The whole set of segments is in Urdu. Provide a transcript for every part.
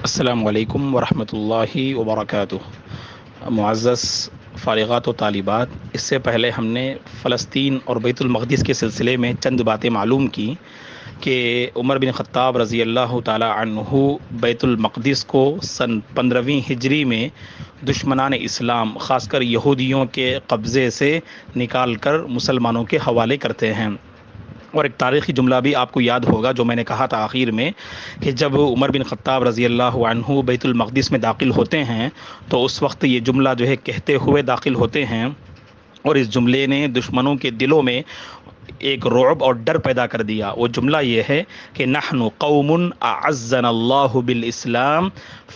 السلام علیکم ورحمۃ اللہ وبرکاتہ۔ معزز فارغات و طالبات، اس سے پہلے ہم نے فلسطین اور بیت المقدس کے سلسلے میں چند باتیں معلوم کی کہ عمر بن خطاب رضی اللہ تعالی عنہ بیت المقدس کو سن 15ویں ہجری میں دشمنان اسلام خاص کر یہودیوں کے قبضے سے نکال کر مسلمانوں کے حوالے کرتے ہیں۔ اور ایک تاریخی جملہ بھی آپ کو یاد ہوگا جو میں نے کہا تھا آخر میں، کہ جب عمر بن خطاب رضی اللہ عنہ بیت المقدس میں داخل ہوتے ہیں تو اس وقت یہ جملہ جو ہے کہتے ہوئے داخل ہوتے ہیں، اور اس جملے نے دشمنوں کے دلوں میں ایک رعب اور ڈر پیدا کر دیا۔ وہ جملہ یہ ہے کہ نحن قوم اعزنا اللہ بالاسلام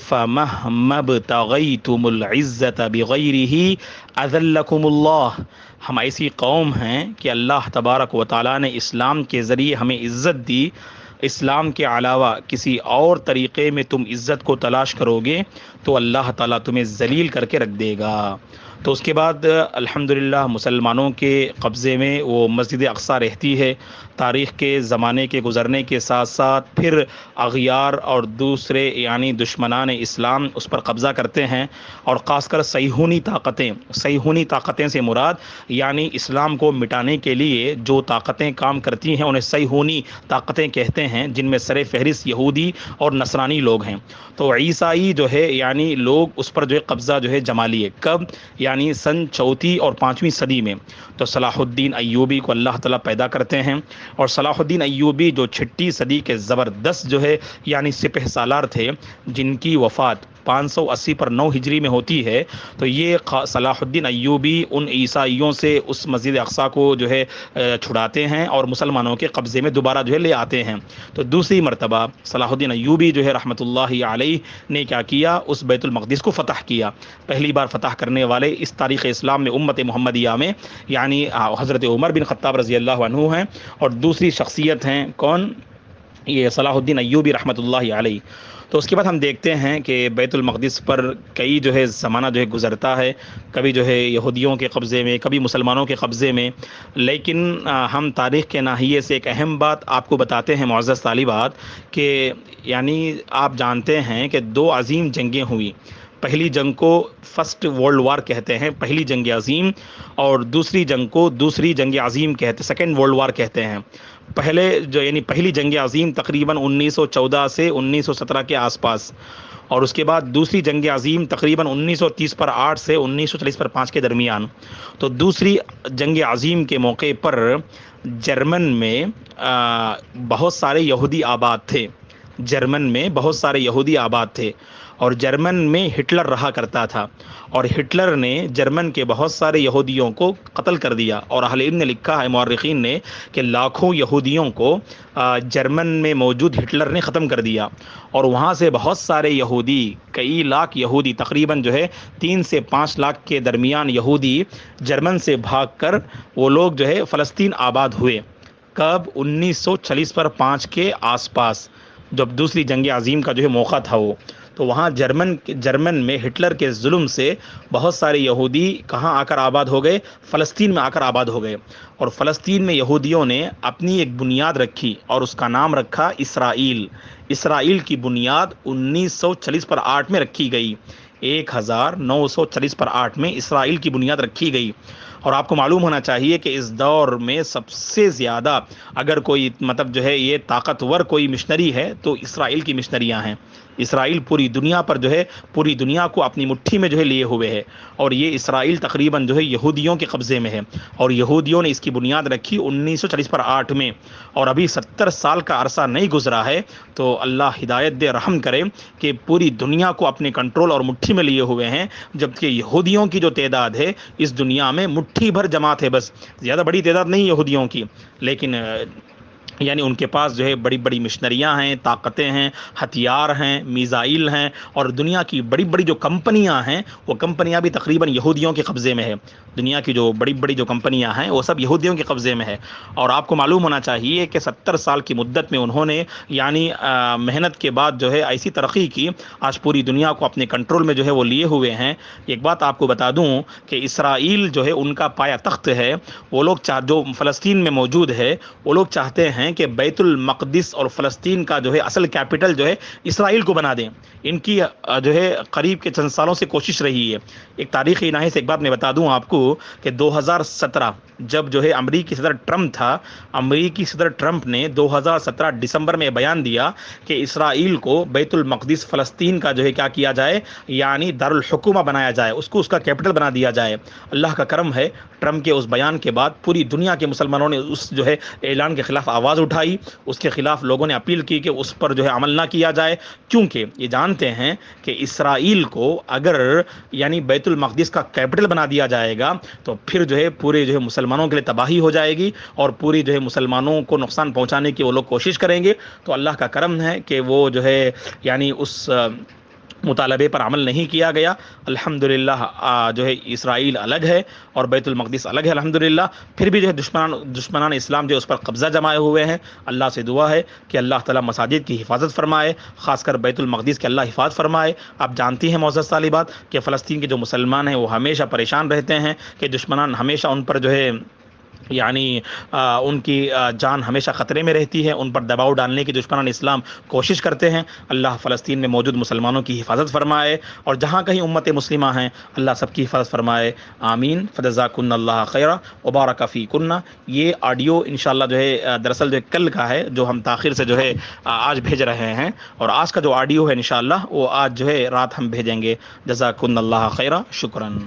فمہما ابتغیتم العزت بغیرہ اذلکم اللہ۔ ہم ایسی قوم ہیں کہ اللہ تبارک و تعالیٰ نے اسلام کے ذریعے ہمیں عزت دی، اسلام کے علاوہ کسی اور طریقے میں تم عزت کو تلاش کرو گے تو اللہ تعالیٰ تمہیں ذلیل کر کے رکھ دے گا۔ تو اس کے بعد الحمدللہ مسلمانوں کے قبضے میں وہ مسجد اقصیٰ رہتی ہے۔ تاریخ کے زمانے کے گزرنے کے ساتھ ساتھ پھر اغیار اور دوسرے یعنی دشمنان اسلام اس پر قبضہ کرتے ہیں، اور خاص کر صہیونی طاقتیں سے مراد یعنی اسلام کو مٹانے کے لیے جو طاقتیں کام کرتی ہیں انہیں صہیونی طاقتیں کہتے ہیں، جن میں سر فہرست یہودی اور نصرانی لوگ ہیں۔ تو عیسائی جو ہے یعنی لوگ اس پر جو ہے قبضہ جو ہے جما لیے، کب؟ یعنی سن 4 اور 5ویں صدی میں۔ تو صلاح الدین ایوبی کو اللہ تعالیٰ پیدا کرتے ہیں، اور صلاح الدین ایوبی جو 6 صدی کے زبردست جو ہے یعنی سپہ سالار تھے، جن کی وفات 580 پر 9 ہجری میں ہوتی ہے، تو یہ صلاح الدین ایوبی ان عیسائیوں سے اس مسجد اقصیٰ کو جو ہے چھڑاتے ہیں اور مسلمانوں کے قبضے میں دوبارہ جو ہے لے آتے ہیں۔ تو دوسری مرتبہ صلاح الدین ایوبی جو ہے رحمۃ اللہ علیہ نے کیا کیا؟ اس بیت المقدس کو فتح کیا۔ پہلی بار فتح کرنے والے اس تاریخ اسلام میں امت محمدیہ میں یعنی حضرت عمر بن خطاب رضی اللہ عنہ ہیں، اور دوسری شخصیت ہیں کون؟ یہ صلاح الدین ایوبی رحمۃ اللہ علیہ۔ تو اس کے بعد ہم دیکھتے ہیں کہ بیت المقدس پر کئی جو ہے زمانہ جو ہے گزرتا ہے، کبھی جو ہے یہودیوں کے قبضے میں، کبھی مسلمانوں کے قبضے میں، لیکن ہم تاریخ کے ناحیے سے ایک اہم بات آپ کو بتاتے ہیں معزز طالبات، کہ یعنی آپ جانتے ہیں کہ 2 عظیم جنگیں ہوئیں۔ پہلی جنگ کو فرسٹ ورلڈ وار کہتے ہیں، پہلی جنگ عظیم، اور دوسری جنگ کو دوسری جنگ عظیم کہتے ہیں، سیکنڈ ورلڈ وار کہتے ہیں۔ پہلی جنگ عظیم تقریباً 1914 سے 1917 کے آس پاس، اور اس کے بعد دوسری جنگ عظیم تقریباً 1930 پر 8 سے 1940 پر 5 کے درمیان۔ تو دوسری جنگ عظیم کے موقع پر جرمن میں بہت سارے یہودی آباد تھے، اور جرمن میں ہٹلر رہا کرتا تھا، اور ہٹلر نے جرمن کے بہت سارے یہودیوں کو قتل کر دیا، اور اہل علم نے لکھا ہے، مورخین نے، کہ لاکھوں یہودیوں کو جرمن میں موجود ہٹلر نے ختم کر دیا، اور وہاں سے بہت سارے یہودی، کئی لاکھ یہودی، تقریباً جو ہے 3 سے 5 لاکھ کے درمیان یہودی جرمن سے بھاگ کر وہ لوگ جو ہے فلسطین آباد ہوئے۔ کب؟ 1940 پر 5 کے آس پاس، جب دوسری جنگ عظیم کا جو ہے موقع تھا وہ۔ تو وہاں جرمن میں ہٹلر کے ظلم سے بہت سارے یہودی کہاں آ کر آباد ہو گئے؟ فلسطین میں آ کر آباد ہو گئے، اور فلسطین میں یہودیوں نے اپنی ایک بنیاد رکھی اور اس کا نام رکھا اسرائیل۔ اسرائیل کی بنیاد 1940 پر 8 میں رکھی گئی، 1940 پر 8 میں اسرائیل کی بنیاد رکھی گئی۔ اور آپ کو معلوم ہونا چاہیے کہ اس دور میں سب سے زیادہ اگر کوئی جو ہے یہ طاقتور کوئی مشنری ہے تو اسرائیل کی مشنریاں ہیں۔ اسرائیل پوری دنیا پر جو ہے پوری دنیا کو اپنی مٹھی میں جو ہے لیے ہوئے ہے، اور یہ اسرائیل تقریباً جو ہے یہودیوں کے قبضے میں ہے، اور یہودیوں نے اس کی بنیاد رکھی 1940 پر 8 میں، اور ابھی 70 سال کا عرصہ نہیں گزرا ہے۔ تو اللہ ہدایت دے، رحم کرے، کہ پوری دنیا کو اپنے کنٹرول اور مٹھی میں لیے ہوئے ہیں، جبکہ یہودیوں کی جو تعداد ہے اس دنیا میں مٹھی بھر جماعت ہے، بس زیادہ بڑی تعداد نہیں یہودیوں کی، لیکن یعنی ان کے پاس جو ہے بڑی بڑی مشنریاں ہیں، طاقتیں ہیں، ہتھیار ہیں، میزائل ہیں، اور دنیا کی بڑی بڑی جو کمپنیاں ہیں وہ کمپنیاں بھی تقریباً یہودیوں کے قبضے میں ہے۔ دنیا کی جو بڑی بڑی جو کمپنیاں ہیں وہ سب یہودیوں کے قبضے میں ہے، اور آپ کو معلوم ہونا چاہیے کہ 70 سال کی مدت میں انہوں نے یعنی محنت کے بعد جو ہے ایسی ترقی کی، آج پوری دنیا کو اپنے کنٹرول میں جو ہے وہ لیے ہوئے ہیں۔ ایک بات آپ کو بتا دوں کہ اسرائیل جو ہے ان کا پایا تخت ہے، وہ لوگ جو فلسطین میں موجود ہے، وہ لوگ چاہتے ہیں کہ بیت المقدس اور فلسطین کا جو ہے اصل کیپٹل جو ہے اسرائیل کو بنا دیں. ان کی جو ہے قریب کے چند سالوں سے کوشش رہی ہے. ایک تاریخی ناحیے سے ایک بات میں بتا دوں آپ کو کہ 2017 جب جو ہے امریکی صدر ٹرمپ تھا، امریکی صدر ٹرمپ نے 2017 دسمبر میں بیان دیا کہ اسرائیل کو بیت المقدس فلسطین کا جو ہے کیا کیا جائے، یعنی دارالحکومہ بنایا جائے، اس کو اس کا کیپٹل بنا دیا جائے. اللہ کا کرم ہے، ٹرمپ کے اس بیان کے بعد پوری دنیا کے مسلمانوں نے اس جو ہے اعلان کے خلاف آواز اٹھائی. اس کے خلاف لوگوں نے اپیل کی کہ اس پر جو ہے عمل نہ کیا جائے، کیونکہ یہ جانتے ہیں کہ اسرائیل کو اگر یعنی بیت المقدس کا کیپٹل بنا دیا جائے گا تو پھر جو ہے پورے جو ہے مسلمانوں کے لیے تباہی ہو جائے گی، اور پوری جو ہے مسلمانوں کو نقصان پہنچانے کی وہ لوگ کوشش کریں گے. تو اللہ کا کرم ہے کہ وہ جو ہے یعنی اس مطالبے پر عمل نہیں کیا گیا. الحمدللہ جو ہے اسرائیل الگ ہے اور بیت المقدس الگ ہے الحمدللہ. پھر بھی جو ہے دشمنان اسلام جو ہے اس پر قبضہ جمائے ہوئے ہیں. اللہ سے دعا ہے کہ اللہ تعالیٰ مساجد کی حفاظت فرمائے، خاص کر بیت المقدس کی اللہ حفاظت فرمائے. آپ جانتی ہیں معزز طالبات کہ فلسطین کے جو مسلمان ہیں وہ ہمیشہ پریشان رہتے ہیں کہ دشمنان ہمیشہ ان پر جو ہے یعنی ان کی جان ہمیشہ خطرے میں رہتی ہے، ان پر دباؤ ڈالنے کی دشمنان اسلام کوشش کرتے ہیں. اللہ فلسطین میں موجود مسلمانوں کی حفاظت فرمائے، اور جہاں کہیں امت مسلمہ ہیں اللہ سب کی حفاظت فرمائے. آمین. فجزاکن اللہ خیرہ وبارک فیکن. یہ آڈیو انشاءاللہ جو ہے دراصل جو ہے کل کا ہے، جو ہم تاخیر سے جو ہے آج بھیج رہے ہیں، اور آج کا جو آڈیو ہے انشاءاللہ وہ آج جو ہے رات ہم بھیجیں گے. جزاکن اللہ خیرہ. شکراً.